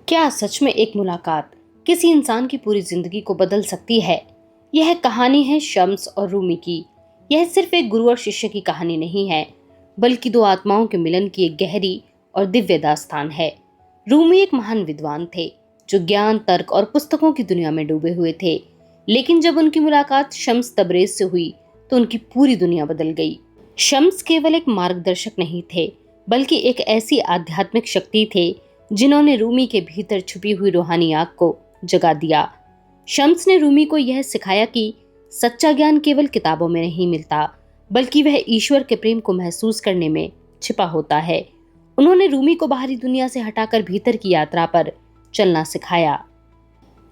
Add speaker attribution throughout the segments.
Speaker 1: क्या सच में एक मुलाकात किसी इंसान की पूरी जिंदगी को बदल सकती है? यह कहानी है शम्स और रूमी की। यह सिर्फ एक गुरु और शिष्य की कहानी नहीं है, बल्कि दो आत्माओं के मिलन की एक गहरी और दिव्य दास्तान है। रूमी एक महान विद्वान थे, जो ज्ञान, तर्क और पुस्तकों की दुनिया में डूबे हुए थे। लेकिन जब उनकी मुलाकात शम्स तबरेज से हुई, तो उनकी पूरी दुनिया बदल गई। शम्स केवल एक मार्गदर्शक नहीं थे, बल्कि एक ऐसी आध्यात्मिक शक्ति थे जिन्होंने रूमी के भीतर छुपी हुई रूहानी आग को जगा दिया। शम्स ने रूमी को यह सिखाया कि सच्चा ज्ञान केवल किताबों में नहीं मिलता, बल्कि वह ईश्वर के प्रेम को महसूस करने में छिपा होता है। उन्होंने रूमी को बाहरी दुनिया से हटाकर भीतर की यात्रा पर चलना सिखाया।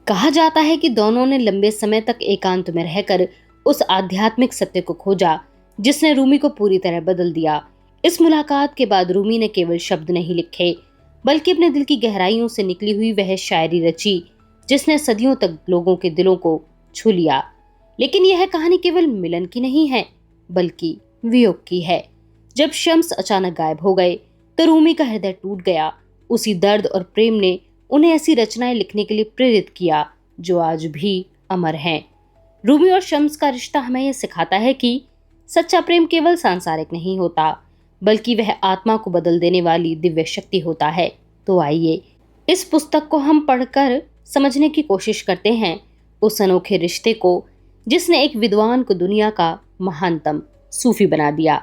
Speaker 1: कहा जाता है कि दोनों ने लंबे समय तक एकांत में रहकर उस आध्यात्मिक सत्य को खोजा जिसने रूमी को पूरी तरह बदल दिया। इस मुलाकात के बाद रूमी ने केवल शब्द नहीं लिखे, बल्कि अपने दिल की गहराइयों से निकली हुई वह शायरी रची जिसने सदियों तक लोगों के दिलों को छू लिया। लेकिन यह कहानी केवल मिलन की नहीं है, बल्कि वियोग की है। जब शम्स अचानक गायब हो गए, तो रूमी का हृदय टूट गया। उसी दर्द और प्रेम ने उन्हें ऐसी रचनाएं लिखने के लिए प्रेरित किया जो आज भी अमर हैं। रूमी और शम्स का रिश्ता हमें यह सिखाता है कि सच्चा प्रेम केवल सांसारिक नहीं होता, बल्कि वह आत्मा को बदल देने वाली दिव्य शक्ति होता है। तो आइए इस पुस्तक को हम पढ़कर समझने की कोशिश करते हैं, उस अनोखे रिश्ते को जिसने एक विद्वान को दुनिया का महानतम सूफी बना दिया।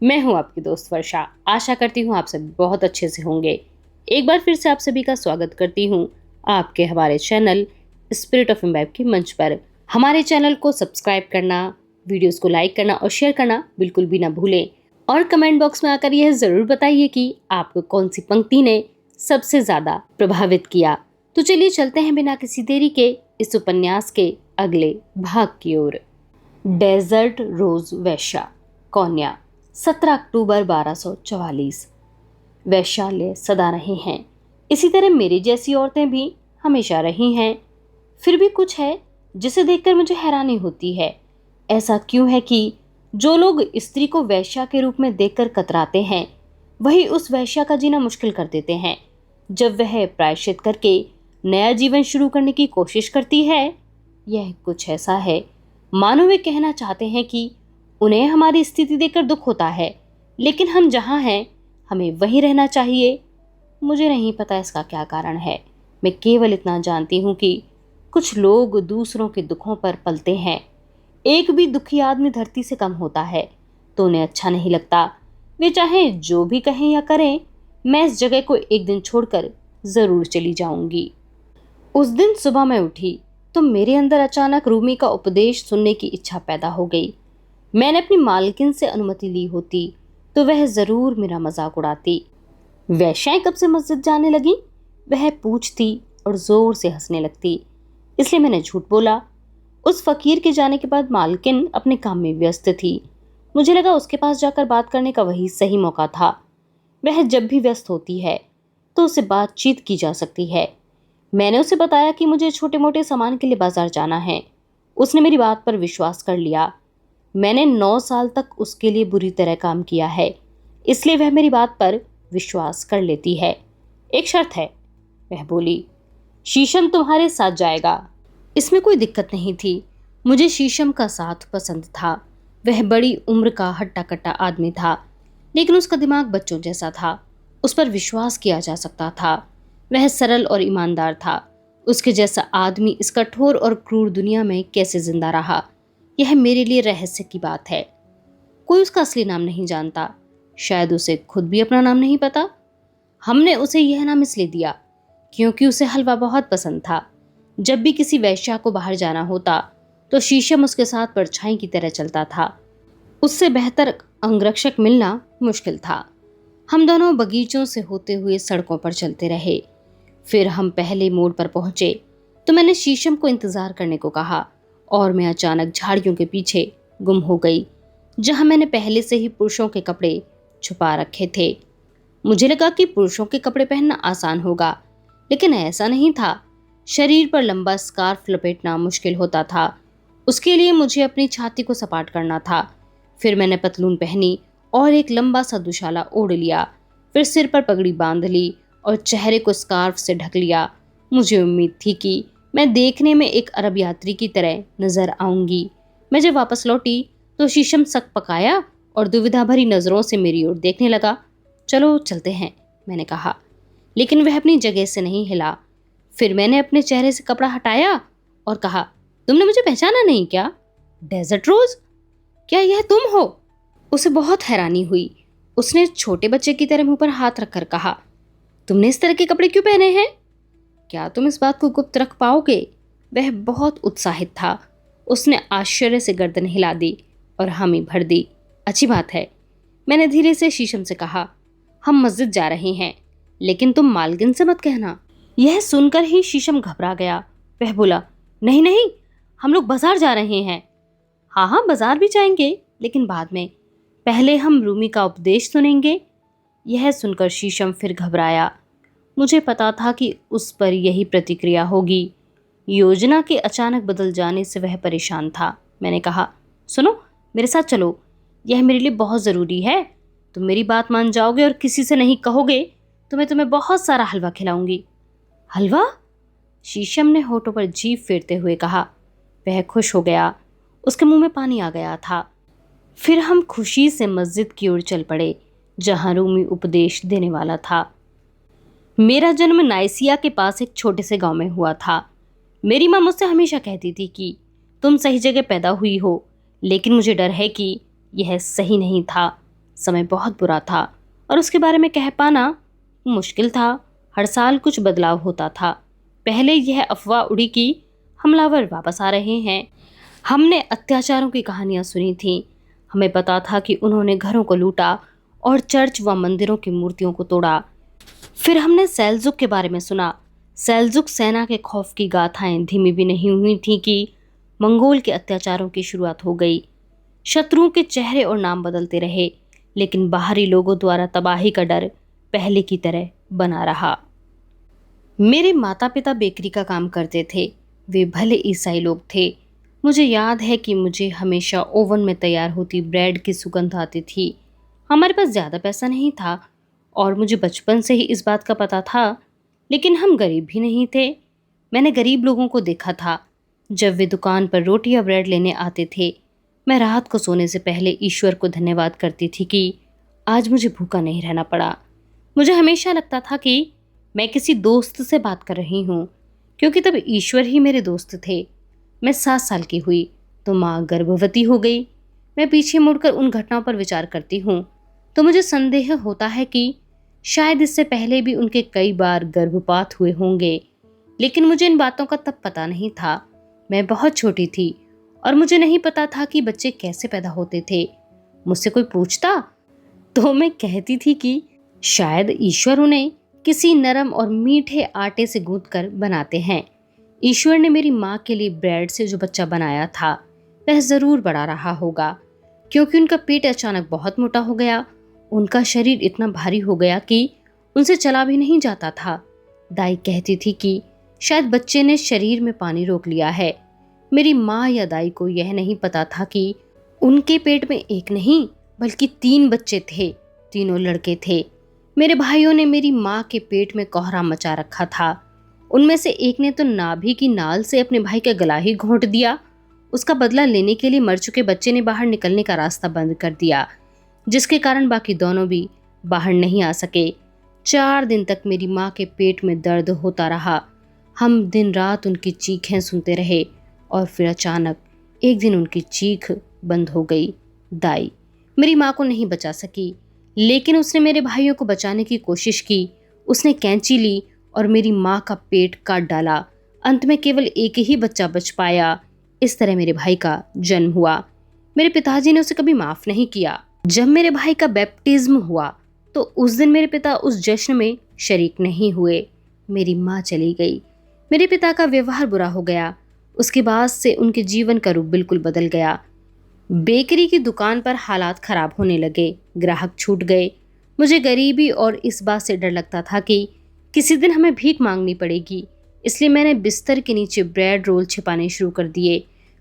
Speaker 1: मैं हूं आपकी दोस्त वर्षा। आशा करती हूं आप सभी बहुत अच्छे से होंगे। एक बार फिर से आप सभी का स्वागत करती हूं आपके हमारे चैनल स्पिरिट ऑफ इम्बाइब के मंच पर। हमारे चैनल को सब्सक्राइब करना, वीडियोस को लाइक करना और शेयर करना बिल्कुल भी ना भूलें। और कमेंट बॉक्स में आकर यह जरूर बताइए कि आपको कौन सी पंक्ति ने सबसे ज्यादा प्रभावित किया। तो चलिए चलते हैं बिना किसी देरी के इस उपन्यास के अगले भाग की ओर। डेजर्ट रोज वैश्या, कौन्या, 17 अक्टूबर 1244। वैश्यालय सदा रहे हैं, इसी तरह मेरी जैसी औरतें भी हमेशा रही हैं। फिर भी कुछ है जिसे देखकर मुझे हैरानी होती है। ऐसा क्यों है कि जो लोग स्त्री को वैश्या के रूप में देखकर कतराते हैं, वही उस वैश्या का जीना मुश्किल कर देते हैं जब वह प्रायश्चित करके नया जीवन शुरू करने की कोशिश करती है। यह कुछ ऐसा है मानो वे कहना चाहते हैं कि उन्हें हमारी स्थिति देखकर दुख होता है, लेकिन हम जहाँ हैं हमें वहीं रहना चाहिए। मुझे नहीं पता इसका क्या कारण है। मैं केवल इतना जानती हूँ कि कुछ लोग दूसरों के दुखों पर पलते हैं। एक भी दुखी आदमी धरती से कम होता है तो उन्हें अच्छा नहीं लगता। वे चाहे जो भी कहें या करें, मैं इस जगह को एक दिन छोड़कर जरूर चली जाऊंगी। उस दिन सुबह मैं उठी तो मेरे अंदर अचानक रूमी का उपदेश सुनने की इच्छा पैदा हो गई। मैंने अपनी मालकिन से अनुमति ली होती तो वह जरूर मेरा मजाक उड़ाती। वैश्याएं कब से मस्जिद जाने लगी, वह पूछती और जोर से हंसने लगती। इसलिए मैंने झूठ बोला। उस फकीर के जाने के बाद मालकिन अपने काम में व्यस्त थी। मुझे लगा उसके पास जाकर बात करने का वही सही मौका था। वह जब भी व्यस्त होती है तो उससे बातचीत की जा सकती है। मैंने उसे बताया कि मुझे छोटे मोटे सामान के लिए बाजार जाना है। उसने मेरी बात पर विश्वास कर लिया। मैंने 9 साल तक उसके लिए बुरी तरह काम किया है, इसलिए वह मेरी बात पर विश्वास कर लेती है। एक शर्त है, वह बोली। शीशम तुम्हारे साथ जाएगा। इसमें कोई दिक्कत नहीं थी। मुझे शीशम का साथ पसंद था। वह बड़ी उम्र का हट्टा कट्टा आदमी था, लेकिन उसका दिमाग बच्चों जैसा था। उस पर विश्वास किया जा सकता था। वह सरल और ईमानदार था। उसके जैसा आदमी इस कठोर और क्रूर दुनिया में कैसे जिंदा रहा, यह मेरे लिए रहस्य की बात है। कोई उसका असली नाम नहीं जानता। शायद उसे खुद भी अपना नाम नहीं पता। हमने उसे यह नाम इसलिए दिया क्योंकि उसे हलवा बहुत पसंद था। जब भी किसी वैश्या को बाहर जाना होता तो शीशम उसके साथ परछाई की तरह चलता था। उससे बेहतर अंगरक्षक मिलना मुश्किल था। हम दोनों बगीचों से होते हुए सड़कों पर चलते रहे। फिर हम पहले मोड़ पर पहुंचे तो मैंने शीशम को इंतजार करने को कहा और मैं अचानक झाड़ियों के पीछे गुम हो गई, जहां मैंने पहले से ही पुरुषों के कपड़े छुपा रखे थे। मुझे लगा कि पुरुषों के कपड़े पहनना आसान होगा, लेकिन ऐसा नहीं था। शरीर पर लंबा स्कार्फ लपेटना मुश्किल होता था। उसके लिए मुझे अपनी छाती को सपाट करना था। फिर मैंने पतलून पहनी और एक लंबा सा दुशाला ओढ़ लिया। फिर सिर पर पगड़ी बांध ली और चेहरे को स्कार्फ से ढक लिया। मुझे उम्मीद थी कि मैं देखने में एक अरब यात्री की तरह नजर आऊंगी। मैं जब वापस लौटी तो शीशम सक पकाया और दुविधा भरी नजरों से मेरी ओर देखने लगा। चलो चलते हैं, मैंने कहा, लेकिन वह अपनी जगह से नहीं हिला। फिर मैंने अपने चेहरे से कपड़ा हटाया और कहा, तुमने मुझे पहचाना नहीं क्या? डेजर्ट रोज, क्या यह तुम हो? उसे बहुत हैरानी हुई। उसने छोटे बच्चे की तरह मुंह पर हाथ रखकर कहा, तुमने इस तरह के कपड़े क्यों पहने हैं? क्या तुम इस बात को गुप्त रख पाओगे? वह बहुत उत्साहित था। उसने आश्चर्य से गर्दन हिला दी और हामी भर दी। अच्छी बात है, मैंने धीरे से शीशम से कहा। हम मस्जिद जा रहे हैं, लेकिन तुम मालकिन से मत कहना। यह सुनकर ही शीशम घबरा गया। वह बोला, नहीं नहीं, हम लोग बाजार जा रहे हैं। हाँ हाँ, बाजार भी जाएंगे, लेकिन बाद में। पहले हम रूमी का उपदेश सुनेंगे। यह सुनकर शीशम फिर घबराया। मुझे पता था कि उस पर यही प्रतिक्रिया होगी। योजना के अचानक बदल जाने से वह परेशान था। मैंने कहा, सुनो, मेरे साथ चलो, यह मेरे लिए बहुत ज़रूरी है। तुम मेरी बात मान जाओगे और किसी से नहीं कहोगे तो मैं तुम्हें बहुत सारा हलवा खिलाऊंगी। हलवा? शीशम ने होठों पर जीभ फेरते हुए कहा। वह खुश हो गया। उसके मुंह में पानी आ गया था। फिर हम खुशी से मस्जिद की ओर चल पड़े, जहां रूमी उपदेश देने वाला था। मेरा जन्म नाइसिया के पास एक छोटे से गांव में हुआ था। मेरी माँ मुझसे हमेशा कहती थी कि तुम सही जगह पैदा हुई हो, लेकिन मुझे डर है कि यह सही नहीं था। समय बहुत बुरा था और उसके बारे में कह पाना मुश्किल था। हर साल कुछ बदलाव होता था। पहले यह अफवाह उड़ी कि हमलावर वापस आ रहे हैं। हमने अत्याचारों की कहानियां सुनी थीं। हमें पता था कि उन्होंने घरों को लूटा और चर्च व मंदिरों की मूर्तियों को तोड़ा। फिर हमने सेल्जुक के बारे में सुना। सेल्जुक सेना के खौफ की गाथाएं धीमी भी नहीं हुई थीं कि मंगोल के अत्याचारों की शुरुआत हो गई। शत्रुओं के चेहरे और नाम बदलते रहे, लेकिन बाहरी लोगों द्वारा तबाही का डर पहले की तरह बना रहा। मेरे माता पिता बेकरी का काम करते थे। वे भले ईसाई लोग थे। मुझे याद है कि मुझे हमेशा ओवन में तैयार होती ब्रेड की सुगंध आती थी। हमारे पास ज़्यादा पैसा नहीं था और मुझे बचपन से ही इस बात का पता था, लेकिन हम गरीब भी नहीं थे। मैंने गरीब लोगों को देखा था जब वे दुकान पर रोटी या ब्रेड लेने आते थे। मैं रात को सोने से पहले ईश्वर को धन्यवाद करती थी कि आज मुझे भूखा नहीं रहना पड़ा। मुझे हमेशा लगता था कि मैं किसी दोस्त से बात कर रही हूँ, क्योंकि तब ईश्वर ही मेरे दोस्त थे। मैं 7 साल की हुई तो माँ गर्भवती हो गई। मैं पीछे मुड़कर उन घटनाओं पर विचार करती हूँ तो मुझे संदेह होता है कि शायद इससे पहले भी उनके कई बार गर्भपात हुए होंगे, लेकिन मुझे इन बातों का तब पता नहीं था। मैं बहुत छोटी थी और मुझे नहीं पता था कि बच्चे कैसे पैदा होते थे। मुझसे कोई पूछता तो मैं कहती थी कि शायद ईश्वर उन्हें किसी नरम और मीठे आटे से गूंथकर बनाते हैं। ईश्वर ने मेरी माँ के लिए ब्रेड से जो बच्चा बनाया था वह जरूर बड़ा रहा होगा, क्योंकि उनका पेट अचानक बहुत मोटा हो गया। उनका शरीर इतना भारी हो गया कि उनसे चला भी नहीं जाता था। दाई कहती थी कि शायद बच्चे ने शरीर में पानी रोक लिया है। मेरी माँ या दाई को यह नहीं पता था कि उनके पेट में एक नहीं बल्कि 3 बच्चे थे। तीनों लड़के थे। मेरे भाइयों ने मेरी माँ के पेट में कोहराम मचा रखा था। उनमें से एक ने तो नाभि की नाल से अपने भाई का गला ही घोंट दिया। उसका बदला लेने के लिए मर चुके बच्चे ने बाहर निकलने का रास्ता बंद कर दिया, जिसके कारण बाकी दोनों भी बाहर नहीं आ सके। 4 दिन तक मेरी माँ के पेट में दर्द होता रहा। हम दिन रात उनकी चीखें सुनते रहे और फिर अचानक एक दिन उनकी चीख बंद हो गई। दाई मेरी माँ को नहीं बचा सकी, लेकिन उसने मेरे भाइयों को बचाने की कोशिश की। उसने कैंची ली और मेरी माँ का पेट काट डाला। अंत में केवल एक ही बच्चा बच पाया। इस तरह मेरे भाई का जन्म हुआ। मेरे पिताजी ने उसे कभी माफ नहीं किया। जब मेरे भाई का बैप्टिज्म हुआ तो उस दिन मेरे पिता उस जश्न में शरीक नहीं हुए। मेरी माँ चली गई। मेरे पिता का व्यवहार बुरा हो गया। उसके बाद से उनके जीवन का रूप बिल्कुल बदल गया। बेकरी की दुकान पर हालात खराब होने लगे। ग्राहक छूट गए। मुझे गरीबी और इस बात से डर लगता था कि किसी दिन हमें भीख मांगनी पड़ेगी, इसलिए मैंने बिस्तर के नीचे ब्रेड रोल छिपाने शुरू कर दिए।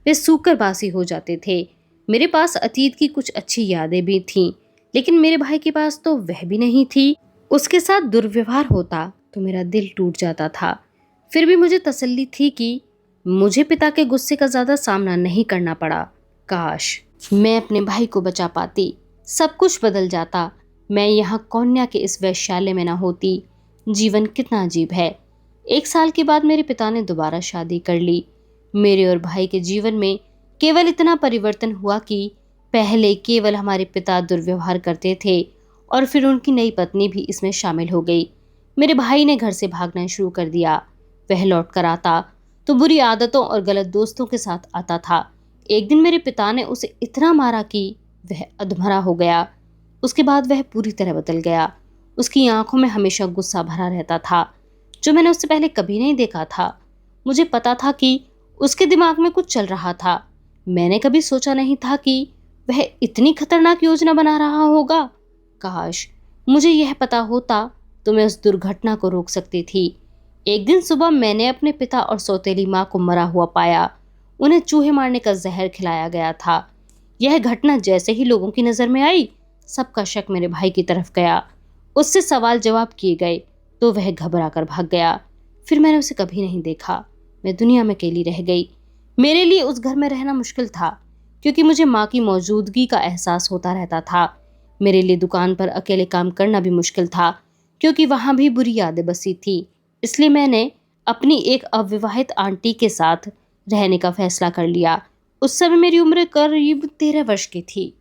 Speaker 1: वे सूखकर बासी हो जाते थे। मेरे पास अतीत की कुछ अच्छी यादें भी थीं, लेकिन मेरे भाई के पास तो वह भी नहीं थी। उसके साथ दुर्व्यवहार होता तो मेरा दिल टूट जाता था। फिर भी मुझे तसल्ली थी कि मुझे पिता के गुस्से का ज़्यादा सामना नहीं करना पड़ा। काश मैं अपने भाई को बचा पाती, सब कुछ बदल जाता। मैं यहाँ कौन्या के इस वैश्यालय में ना होती। जीवन कितना अजीब है। 1 साल के बाद मेरे पिता ने दोबारा शादी कर ली। मेरे और भाई के जीवन में केवल इतना परिवर्तन हुआ कि पहले केवल हमारे पिता दुर्व्यवहार करते थे और फिर उनकी नई पत्नी भी इसमें शामिल हो गई। मेरे भाई ने घर से भागना शुरू कर दिया। वह लौट कर आता तो बुरी आदतों और गलत दोस्तों के साथ आता था। एक दिन मेरे पिता ने उसे इतना मारा कि वह अधमरा हो गया। उसके बाद वह पूरी तरह बदल गया। उसकी आंखों में हमेशा गुस्सा भरा रहता था, जो मैंने उससे पहले कभी नहीं देखा था। मुझे पता था कि उसके दिमाग में कुछ चल रहा था। मैंने कभी सोचा नहीं था कि वह इतनी खतरनाक योजना बना रहा होगा। काश मुझे यह पता होता तो मैं उस दुर्घटना को रोक सकती थी। एक दिन सुबह मैंने अपने पिता और सौतेली माँ को मरा हुआ पाया। उन्हें चूहे मारने का जहर खिलाया गया था। यह घटना जैसे ही लोगों की नजर में आई, सबका शक मेरे भाई की तरफ गया। उससे सवाल जवाब किए गए तो वह घबरा कर भाग गया। फिर मैंने उसे कभी नहीं देखा। मैं दुनिया में अकेली रह गई। मेरे लिए उस घर में रहना मुश्किल था, क्योंकि मुझे माँ की मौजूदगी का एहसास होता रहता था। मेरे लिए दुकान पर अकेले काम करना भी मुश्किल था, क्योंकि वहाँ भी बुरी यादें बसी थी। इसलिए मैंने अपनी एक अविवाहित आंटी के साथ रहने का फैसला कर लिया। उस समय मेरी उम्र करीब 13 वर्ष की थी।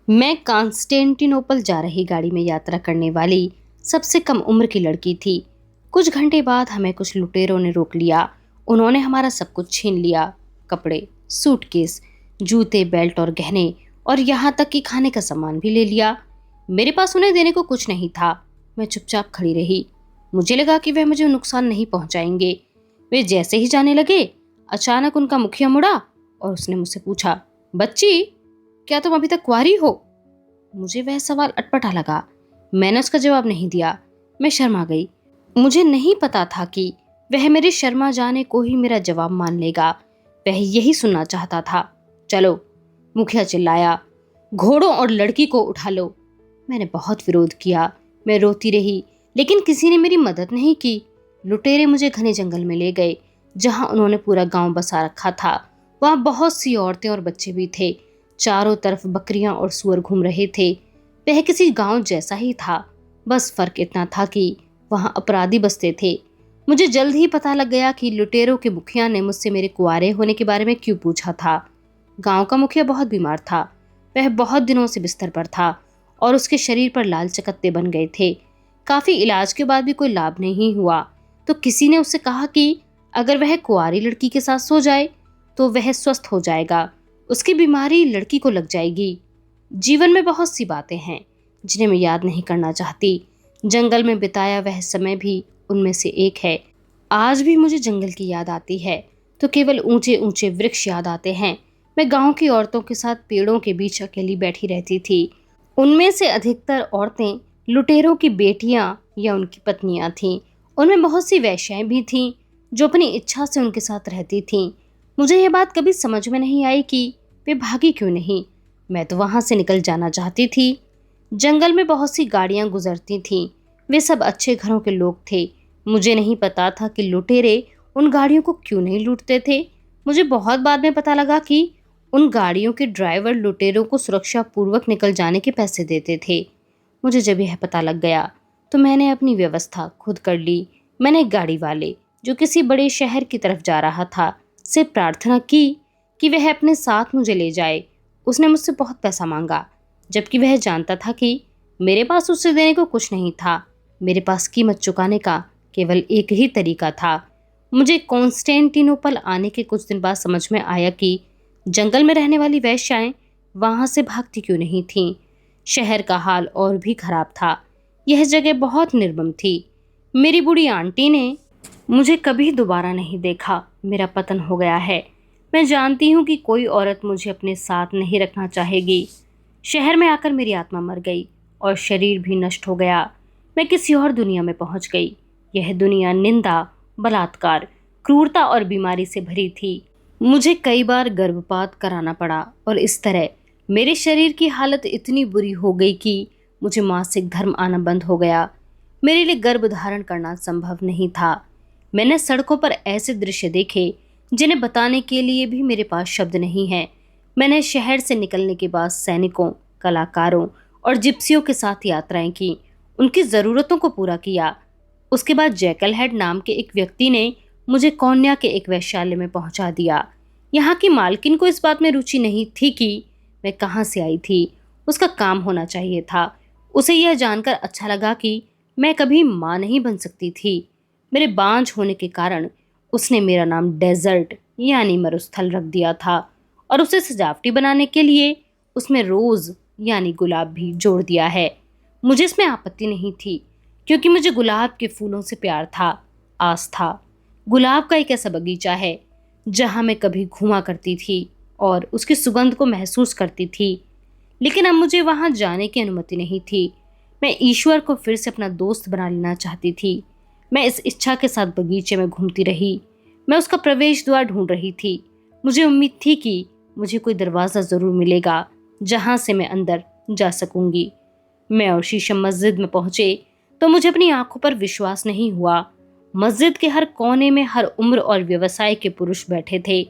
Speaker 1: मैं कॉन्स्टेंटिनोपल जा रही गाड़ी में यात्रा करने वाली सबसे कम उम्र की लड़की थी। कुछ घंटे बाद हमें कुछ लुटेरों ने रोक लिया। उन्होंने हमारा सब कुछ छीन लिया, कपड़े, सूटकेस, जूते, बेल्ट और गहने, और यहाँ तक कि खाने का सामान भी ले लिया। मेरे पास उन्हें देने को कुछ नहीं था। मैं चुपचाप खड़ी रही। मुझे लगा कि वह मुझे नुकसान नहीं पहुंचाएंगे। वे जैसे ही जाने लगे, अचानक उनका मुखिया मुड़ा और उसने मुझसे पूछा, बच्ची, क्या तुम अभी तक कुंवारी हो? मुझे वह सवाल अटपटा लगा। मैंने उसका जवाब नहीं दिया। मैं शर्मा गई। मुझे नहीं पता था कि वह मेरे शर्मा जाने को ही मेरा जवाब मान लेगा। वह यही सुनना चाहता था। चलो, मुखिया चिल्लाया, घोड़ों और लड़की को उठा लो। मैंने बहुत विरोध किया। मैं रोती रही, लेकिन किसी ने मेरी मदद नहीं की। लुटेरे मुझे घने जंगल में ले गए, जहां उन्होंने पूरा गांव बसा रखा था। वहां बहुत सी औरतें और बच्चे भी थे। चारों तरफ बकरियां और सूअर घूम रहे थे। वह किसी गांव जैसा ही था, बस फर्क इतना था कि वहां अपराधी बसते थे। मुझे जल्द ही पता लग गया कि लुटेरों के मुखिया ने मुझसे मेरे कुंवारे होने के बारे में क्यों पूछा था। गांव का मुखिया बहुत बीमार था। वह बहुत दिनों से बिस्तर पर था और उसके शरीर पर लाल चकत्ते बन गए थे। काफी इलाज के बाद भी कोई लाभ नहीं हुआ, तो किसी ने उससे कहा कि अगर वह कुंवारी लड़की के साथ सो जाए तो वह स्वस्थ हो जाएगा। उसकी बीमारी लड़की को लग जाएगी। जीवन में बहुत सी बातें हैं जिन्हें मैं याद नहीं करना चाहती। जंगल में बिताया वह समय भी उनमें से एक है। आज भी मुझे जंगल की याद आती है तो केवल ऊंचे ऊंचे वृक्ष याद आते हैं। मैं गांव की औरतों के साथ पेड़ों के बीच अकेली बैठी रहती थी। उनमें से अधिकतर औरतें लुटेरों की बेटियां या उनकी पत्नियां थीं। उनमें बहुत सी वेश्याएं भी थीं जो अपनी इच्छा से उनके साथ रहती थीं। मुझे यह बात कभी समझ में नहीं आई कि वे भागी क्यों नहीं। मैं तो वहां से निकल जाना चाहती थी। जंगल में बहुत सी गाड़ियां गुजरती थीं। वे सब अच्छे घरों के लोग थे। मुझे नहीं पता था कि लुटेरे उन गाड़ियों को क्यों नहीं लूटते थे। मुझे बहुत बाद में पता लगा कि उन गाड़ियों के ड्राइवर लुटेरों को सुरक्षा पूर्वक निकल जाने के पैसे देते थे। मुझे जब यह पता लग गया तो मैंने अपनी व्यवस्था खुद कर ली। मैंने एक गाड़ी वाले, जो किसी बड़े शहर की तरफ जा रहा था, से प्रार्थना की कि वह अपने साथ मुझे ले जाए। उसने मुझसे बहुत पैसा मांगा, जबकि वह जानता था कि मेरे पास उससे देने को कुछ नहीं था। मेरे पास कीमत चुकाने का केवल एक ही तरीका था। मुझे कॉन्स्टेंटिनोपल आने के कुछ दिन बाद समझ में आया कि जंगल में रहने वाली वेश्याएं वहां से भागती क्यों नहीं थीं। शहर का हाल और भी खराब था। यह जगह बहुत निर्मम थी। मेरी बूढ़ी आंटी ने मुझे कभी दोबारा नहीं देखा। मेरा पतन हो गया है। मैं जानती हूँ कि कोई औरत मुझे अपने साथ नहीं रखना चाहेगी। शहर में आकर मेरी आत्मा मर गई और शरीर भी नष्ट हो गया। मैं किसी और दुनिया में पहुंच गई। यह दुनिया निंदा, बलात्कार, क्रूरता और बीमारी से भरी थी। मुझे कई बार गर्भपात कराना पड़ा और इस तरह मेरे शरीर की हालत इतनी बुरी हो गई कि मुझे मासिक धर्म आना बंद हो गया। मेरे लिए गर्भ धारण करना संभव नहीं था। मैंने सड़कों पर ऐसे दृश्य देखे जिन्हें बताने के लिए भी मेरे पास शब्द नहीं है। मैंने शहर से निकलने के बाद सैनिकों, कलाकारों और जिप्सियों के साथ यात्राएं की, उनकी ज़रूरतों को पूरा किया। उसके बाद जैकल हेड नाम के एक व्यक्ति ने मुझे कोन्या के एक वेश्यालय में पहुंचा दिया। यहाँ की मालकिन को इस बात में रुचि नहीं थी कि मैं कहाँ से आई थी। उसका काम होना चाहिए था। उसे यह जानकर अच्छा लगा कि मैं कभी माँ नहीं बन सकती थी। मेरे बांझ होने के कारण उसने मेरा नाम डेजर्ट यानी मरुस्थल रख दिया था और उसे सजावटी बनाने के लिए उसमें रोज़ यानी गुलाब भी जोड़ दिया है। मुझे इसमें आपत्ति नहीं थी क्योंकि मुझे गुलाब के फूलों से प्यार था, आस था। गुलाब का एक ऐसा बगीचा है जहाँ मैं कभी घूमा करती थी और उसकी सुगंध को महसूस करती थी, लेकिन अब मुझे वहाँ जाने की अनुमति नहीं थी। मैं ईश्वर को फिर से अपना दोस्त बना लेना चाहती थी। मैं इस इच्छा के साथ बगीचे में घूमती रही। मैं उसका प्रवेश द्वार ढूंढ रही थी। मुझे उम्मीद थी कि मुझे कोई दरवाज़ा ज़रूर मिलेगा जहाँ से मैं अंदर जा सकूंगी। मैं और शीशम मस्जिद में पहुंचे तो मुझे अपनी आंखों पर विश्वास नहीं हुआ। मस्जिद के हर कोने में हर उम्र और व्यवसाय के पुरुष बैठे थे।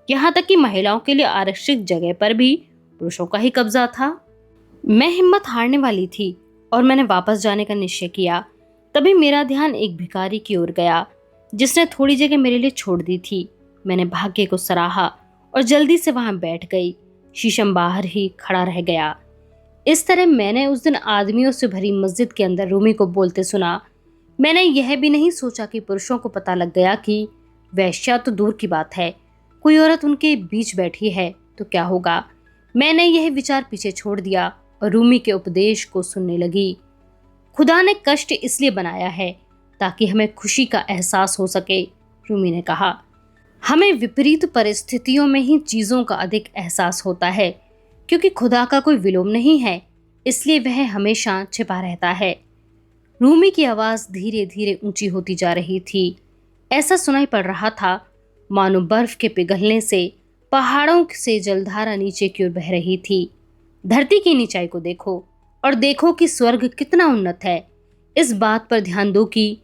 Speaker 1: यहाँ तक कि महिलाओं के लिए आरक्षित जगह पर भी पुरुषों का ही कब्जा था। मैं हिम्मत हारने वाली थी और मैंने वापस जाने का निश्चय किया। तभी मेरा ध्यान एक भिखारी की ओर गया जिसने थोड़ी जगह मेरे लिए छोड़ दी थी। मैंने भाग्य को सराहा और जल्दी से वहां बैठ गई। शीशम बाहर ही खड़ा रह गया। इस तरह मैंने उस दिन आदमियों से भरी मस्जिद के अंदर रूमी को बोलते सुना। मैंने यह भी नहीं सोचा कि पुरुषों को पता लग गया कि वैश्या तो दूर की बात है, कोई औरत उनके बीच बैठी है तो क्या होगा। मैंने यह विचार पीछे छोड़ दिया और रूमी के उपदेश को सुनने लगी। खुदा ने कष्ट इसलिए बनाया है ताकि हमें खुशी का एहसास हो सके, रूमी ने कहा। हमें विपरीत परिस्थितियों में ही चीज़ों का अधिक एहसास होता है क्योंकि खुदा का कोई विलोम नहीं है, इसलिए वह हमेशा छिपा रहता है। रूमी की आवाज़ धीरे धीरे ऊंची होती जा रही थी। ऐसा सुनाई पड़ रहा था मानो बर्फ के पिघलने से पहाड़ों से जलधारा नीचे की ओर बह रही थी। धरती की नीचाई को देखो और देखो कि स्वर्ग कितना उन्नत है। इस बात पर ध्यान दो कि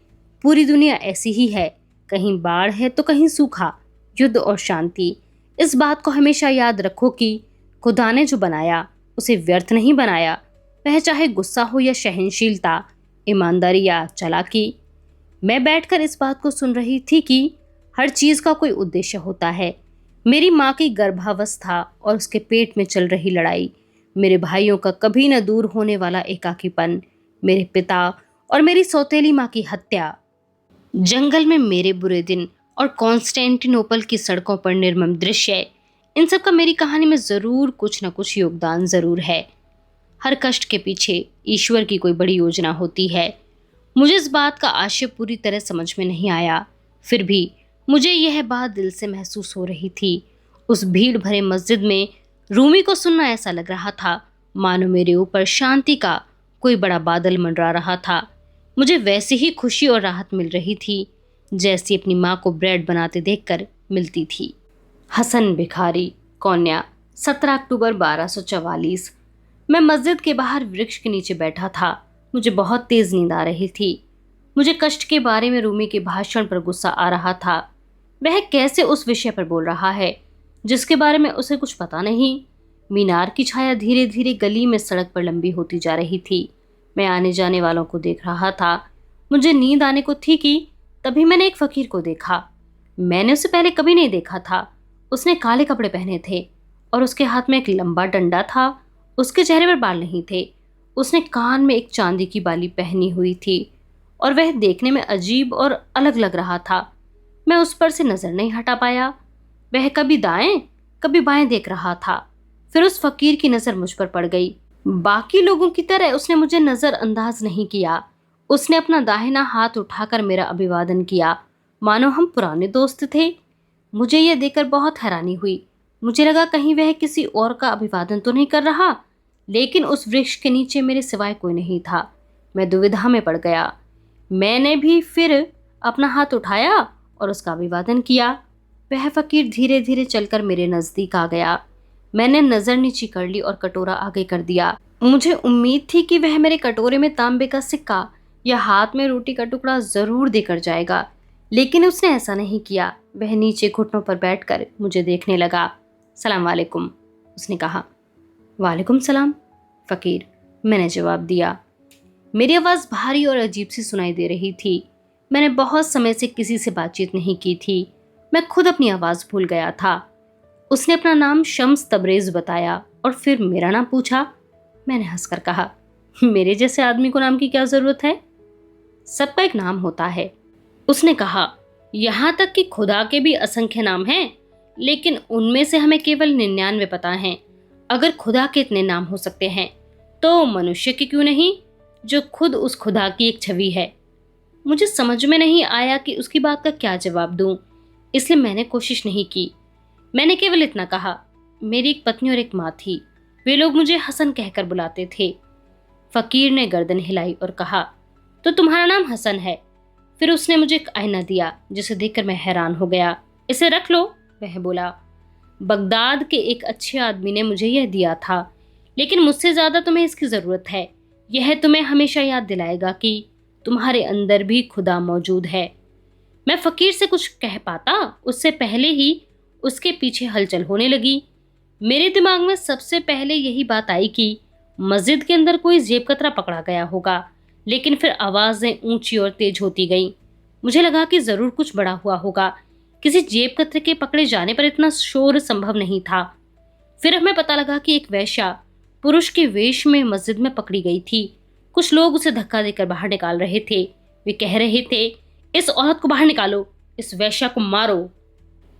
Speaker 1: पूरी दुनिया ऐसी ही है, कहीं बाढ़ है तो कहीं सूखा, युद्ध और शांति। इस बात को हमेशा याद रखो कि खुदा ने जो बनाया उसे व्यर्थ नहीं बनाया, वह चाहे गुस्सा हो या सहनशीलता, ईमानदारी या चालाकी। मैं बैठकर इस बात को सुन रही थी कि हर चीज़ का कोई उद्देश्य होता है। मेरी माँ की गर्भावस्था और उसके पेट में चल रही लड़ाई, मेरे भाइयों का कभी न दूर होने वाला एकाकीपन, मेरे पिता और मेरी सौतेली माँ की हत्या, जंगल में मेरे बुरे दिन और कॉन्स्टेंटिनोपल की सड़कों पर निर्मम दृश्य, इन सब का मेरी कहानी में ज़रूर कुछ न कुछ योगदान ज़रूर है। हर कष्ट के पीछे ईश्वर की कोई बड़ी योजना होती है। मुझे इस बात का आशय पूरी तरह समझ में नहीं आया, फिर भी मुझे यह बात दिल से महसूस हो रही थी। उस भीड़ भरे मस्जिद में रूमी को सुनना ऐसा लग रहा था मानो मेरे ऊपर शांति का कोई बड़ा बादल मंडरा रहा था। मुझे वैसी ही खुशी और राहत मिल रही थी जैसी अपनी माँ को ब्रेड बनाते देखकर मिलती थी। हसन भिखारी, कोन्या, 17 अक्टूबर 1244। मैं मस्जिद के बाहर वृक्ष के नीचे बैठा था। मुझे बहुत तेज नींद आ रही थी। मुझे कष्ट के बारे में रूमी के भाषण पर गुस्सा आ रहा था। वह कैसे उस विषय पर बोल रहा है जिसके बारे में उसे कुछ पता नहीं। मीनार की छाया धीरे धीरे गली में सड़क पर लंबी होती जा रही थी। मैं आने जाने वालों को देख रहा था। मुझे नींद आने को थी कि तभी मैंने एक फकीर को देखा। मैंने उसे पहले कभी नहीं देखा था। उसने काले कपड़े पहने थे और उसके हाथ में एक लंबा डंडा था। उसके चेहरे पर बाल नहीं थे। उसने कान में एक चांदी की बाली पहनी हुई थी और वह देखने में अजीब और अलग लग रहा था। मैं उस पर से नजर नहीं हटा पाया। वह कभी दाएं कभी बाएं देख रहा था। फिर उस फकीर की नजर मुझ पर पड़ गई। बाकी लोगों की तरह उसने मुझे नजरअंदाज नहीं किया। उसने अपना दाहिना हाथ उठाकर मेरा अभिवादन किया मानो हम पुराने दोस्त थे। मुझे यह देखकर बहुत हैरानी हुई। मुझे लगा कहीं वह किसी और का अभिवादन तो नहीं कर रहा, लेकिन उस वृक्ष के नीचे मेरे सिवाय कोई नहीं था। मैं दुविधा में पड़ गया। मैंने भी फिर अपना हाथ उठाया और उसका अभिवादन किया। वह फकीर धीरे धीरे चलकर मेरे नज़दीक आ गया। मैंने नज़र नीची कर ली और कटोरा आगे कर दिया। मुझे उम्मीद थी कि वह मेरे कटोरे में तांबे का सिक्का या हाथ में रोटी का टुकड़ा जरूर देकर जाएगा। लेकिन उसने ऐसा नहीं किया। वह नीचे घुटनों पर बैठकर मुझे देखने लगा। सलाम वालेकुम, उसने कहा। वालेकुम सलाम फकीर, मैंने जवाब दिया। मेरी आवाज़ भारी और अजीब सी सुनाई दे रही थी। मैंने बहुत समय से किसी से बातचीत नहीं की थी। मैं खुद अपनी आवाज़ भूल गया था। उसने अपना नाम शम्स तबरेज़ बताया और फिर मेरा नाम पूछा। मैंने हंसकर कहा, मेरे जैसे आदमी को नाम की क्या ज़रूरत है? सबका एक नाम होता है। उसने कहा, यहाँ तक कि खुदा के भी असंख्य नाम हैं, लेकिन उनमें से हमें केवल 99 पता हैं। अगर खुदा के इतने नाम हो सकते हैं तो मनुष्य के क्यों नहीं, जो खुद उस खुदा की एक छवि है। मुझे समझ में नहीं आया कि उसकी बात का क्या जवाब दूं, इसलिए मैंने कोशिश नहीं की। मैंने केवल इतना कहा, मेरी एक पत्नी और एक माँ थी। वे लोग मुझे हसन कहकर बुलाते थे। फकीर ने गर्दन हिलाई और कहा, तो तुम्हारा नाम हसन है? फिर उसने मुझे एक आईना दिया जिसे देखकर मैं हैरान हो गया। इसे रख लो, वह बोला। बगदाद के एक अच्छे आदमी ने मुझे यह दिया था, लेकिन मुझसे ज्यादा तुम्हें इसकी जरूरत है। यह तुम्हें हमेशा याद दिलाएगा कि तुम्हारे अंदर भी खुदा मौजूद है। मैं फकीर से कुछ कह पाता उससे पहले ही उसके पीछे हलचल होने लगी। मेरे दिमाग में सबसे पहले यही बात आई कि मस्जिद के अंदर कोई जेब कतरा पकड़ा गया होगा, लेकिन फिर आवाजें ऊंची और तेज होती गईं। मुझे लगा कि जरूर कुछ बड़ा हुआ होगा। किसी जेब कतरे के पकड़े जाने पर इतना शोर संभव नहीं था। फिर हमें पता लगा कि एक वेश्या पुरुष के वेश में मस्जिद में पकड़ी गई थी। कुछ लोग उसे धक्का देकर बाहर निकाल रहे थे। वे कह रहे थे, इस औरत को बाहर निकालो, इस वेश्या को मारो।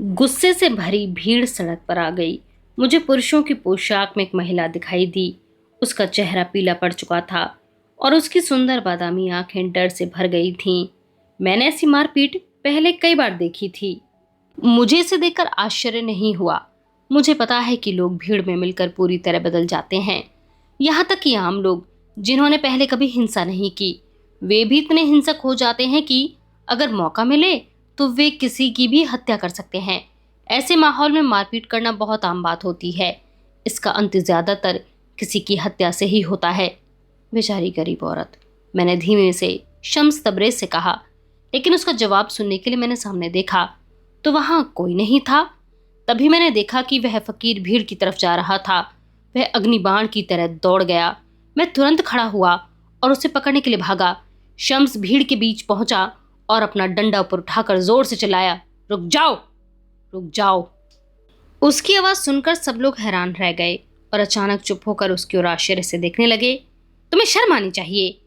Speaker 1: गुस्से से भरी भीड़ सड़क पर आ गई। मुझे पुरुषों की पोशाक में एक महिला दिखाई दी। उसका चेहरा पीला पड़ चुका था और उसकी सुंदर बादामी आंखें डर से भर गई थीं। मैंने ऐसी मारपीट पहले कई बार देखी थी। मुझे इसे देखकर आश्चर्य नहीं हुआ। मुझे पता है कि लोग भीड़ में मिलकर पूरी तरह बदल जाते हैं। यहाँ तक कि आम लोग जिन्होंने पहले कभी हिंसा नहीं की, वे भी इतने हिंसक हो जाते हैं कि अगर मौका मिले तो वे किसी की भी हत्या कर सकते हैं। ऐसे माहौल में मारपीट करना बहुत आम बात होती है। इसका अंत ज्यादातर किसी की हत्या से ही होता है। बेचारी गरीब औरत, मैंने धीमे से शम्स तबरेज़ से कहा। लेकिन उसका जवाब सुनने के लिए मैंने सामने देखा तो वहां कोई नहीं था। तभी मैंने देखा कि वह फकीर भीड़ की तरफ जा रहा था। वह अग्निबाण की तरह दौड़ गया। मैं तुरंत खड़ा हुआ और उसे पकड़ने के लिए भागा। शम्स भीड़ के बीच पहुंचा और अपना डंडा ऊपर उठाकर जोर से चिल्लाया, रुक जाओ, रुक जाओ। उसकी आवाज सुनकर सब लोग हैरान रह गए और अचानक चुप होकर उसकी ओर आश्चर्य से देखने लगे। तुम्हें शर्म आनी चाहिए,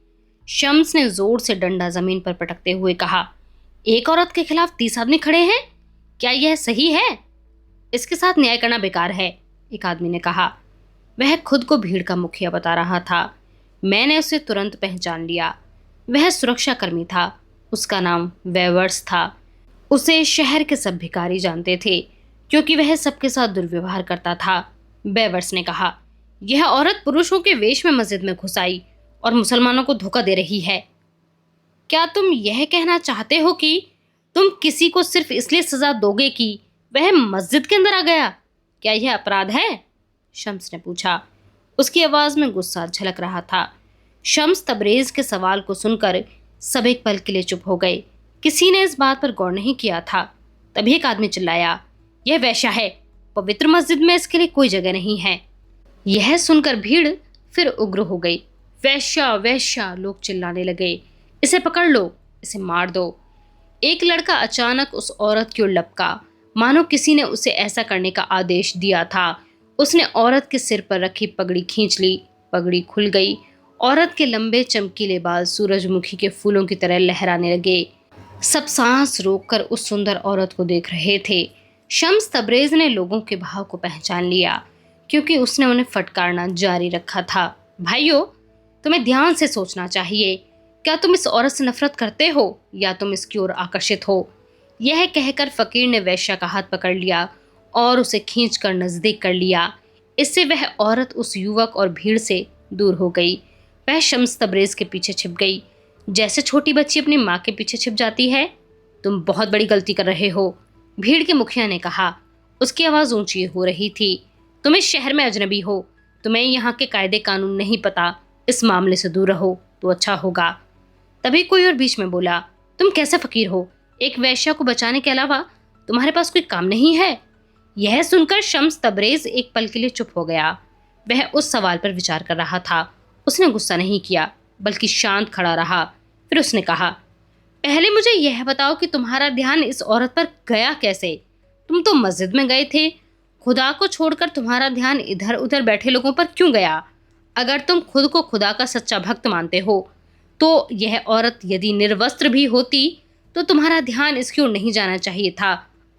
Speaker 1: शम्स ने जोर से डंडा जमीन पर पटकते हुए कहा। एक औरत के खिलाफ 30 आदमी खड़े हैं, क्या यह सही है? इसके साथ न्याय करना बेकार है, एक आदमी ने कहा। वह खुद को भीड़ का मुखिया बता रहा था। मैंने उसे तुरंत पहचान लिया। वह सुरक्षाकर्मी था। उसका नाम वेवर्स था। उसे शहर के सब भिखारी जानते थे क्योंकि वह सबके साथ दुर्व्यवहार करता था। वेवर्स ने कहा, यह औरत पुरुषों के वेश में मस्जिद में घुस आई और मुसलमानों को धोखा दे रही है। क्या तुम यह कहना चाहते हो कि तुम किसी को सिर्फ इसलिए सजा दोगे कि वह मस्जिद के अंदर आ गया? क्या यह अपराध है? शम्स ने पूछा। उसकी आवाज में गुस्सा झलक रहा था। शम्स तबरेज़ के सवाल को सुनकर सब एक पल के लिए चुप हो गए। किसी ने इस बात पर गौर नहीं किया था। तभी एक आदमी चिल्लाया, यह वेश्या है, पवित्र मस्जिद में इसके लिए कोई जगह नहीं है। यह सुनकर भीड़ फिर उग्र हो गई। वेश्या, वेश्या, लोग चिल्लाने लगे। इसे पकड़ लो, इसे मार दो। एक लड़का अचानक उस औरत की ओर लपका, मानो किसी ने उसे ऐसा करने का आदेश दिया था। उसने औरत के सिर पर रखी पगड़ी खींच ली। पगड़ी खुल गई। औरत के लंबे चमकीले बाल सूरजमुखी के फूलों की तरह लहराने लगे। सब सांस रोककर उस सुंदर औरत को देख रहे थे। शम्स तबरेज़ ने लोगों के भाव को पहचान लिया क्योंकि उसने उन्हें फटकारना जारी रखा था। भाइयों, तुम्हें ध्यान से सोचना चाहिए। क्या तुम इस औरत से नफरत करते हो या तुम इसकी ओर आकर्षित हो? यह कहकर फकीर ने वेश्या का हाथ पकड़ लिया और उसे खींचकर नजदीक कर लिया। इससे वह औरत उस युवक और भीड़ से दूर हो गई। वह शम्स तबरेज़ के पीछे छिप गई, जैसे छोटी बच्ची अपनी माँ के पीछे छिप जाती है। तुम बहुत बड़ी गलती कर रहे हो, भीड़ के मुखिया ने कहा। उसकी आवाज़ ऊंची हो रही थी। तुम इस शहर में अजनबी हो, तुम्हें यहाँ के कायदे कानून नहीं पता। इस मामले से दूर रहो तो अच्छा होगा। तभी कोई और बीच में बोला, तुम कैसे फकीर हो? एक वेश्या को बचाने के अलावा तुम्हारे पास कोई काम नहीं है? यह सुनकर शम्स तबरेज एक पल के लिए चुप हो गया। वह उस सवाल पर विचार कर रहा था। उसने गुस्सा नहीं किया, बल्कि शांत खड़ा रहा। फिर उसने कहा, पहले मुझे यह बताओ कि तुम्हारा ध्यान इस औरत पर गया कैसे? तुम तो मस्जिद में गए थे। खुदा को छोड़कर तुम्हारा ध्यान इधर उधर बैठे लोगों पर क्यों गया? अगर तुम खुद को खुदा का सच्चा भक्त मानते हो, तो यह औरत यदि निर्वस्त्र भी होती तो तुम्हारा ध्यान इसकी ओर नहीं जाना चाहिए था।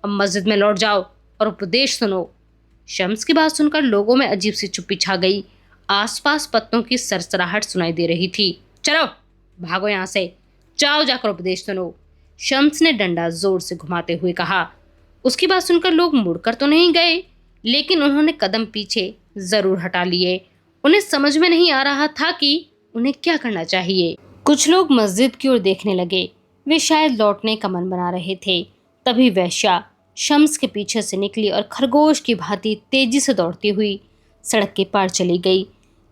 Speaker 1: अब मस्जिद में लौट जाओ और उपदेश सुनो। शम्स की बात सुनकर लोगों में अजीब सी चुप्पी छा गई। आसपास पत्तों की सरसराहट सुनाई दे रही थी। चलो भागो यहाँ से, जाओ जाकर उपदेश सुनो, शम्स ने डंडा जोर से घुमाते हुए कहा। उसकी बात सुनकर लोग मुड़कर तो नहीं गए, लेकिन उन्होंने कदम पीछे जरूर हटा लिए। उन्हें समझ में नहीं आ रहा था कि उन्हें क्या करना चाहिए। कुछ लोग मस्जिद की ओर देखने लगे। वे शायद लौटने का मन बना रहे थे। तभी वेश्या शम्स के पीछे से निकली और खरगोश की भांति तेजी से दौड़ती हुई सड़क के पार चली गई।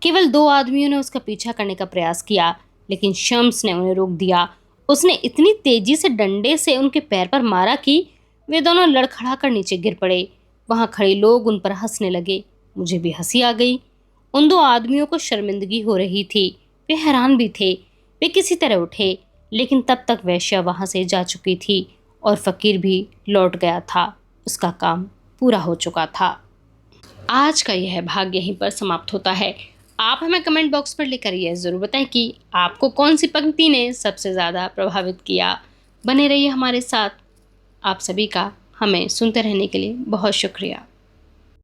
Speaker 1: केवल 2 आदमियों ने उसका पीछा करने का प्रयास किया, लेकिन शम्स ने उन्हें रोक दिया। उसने इतनी तेजी से डंडे से उनके पैर पर मारा कि वे दोनों लड़खड़ाकर नीचे गिर पड़े। वहां खड़े लोग उन पर हंसने लगे। मुझे भी हंसी आ गई। उन 2 आदमियों को शर्मिंदगी हो रही थी। वे हैरान भी थे। वे किसी तरह उठे, लेकिन तब तक वेश्या वहां से जा चुकी थी और फकीर भी लौट गया था। उसका काम पूरा हो चुका था। आज का यह भाग यहीं पर समाप्त होता है। आप हमें कमेंट बॉक्स पर लिखकर यह ज़रूर बताएं कि आपको कौन सी पंक्ति ने सबसे ज़्यादा प्रभावित किया। बने रहिए हमारे साथ। आप सभी का हमें सुनते रहने के लिए बहुत शुक्रिया।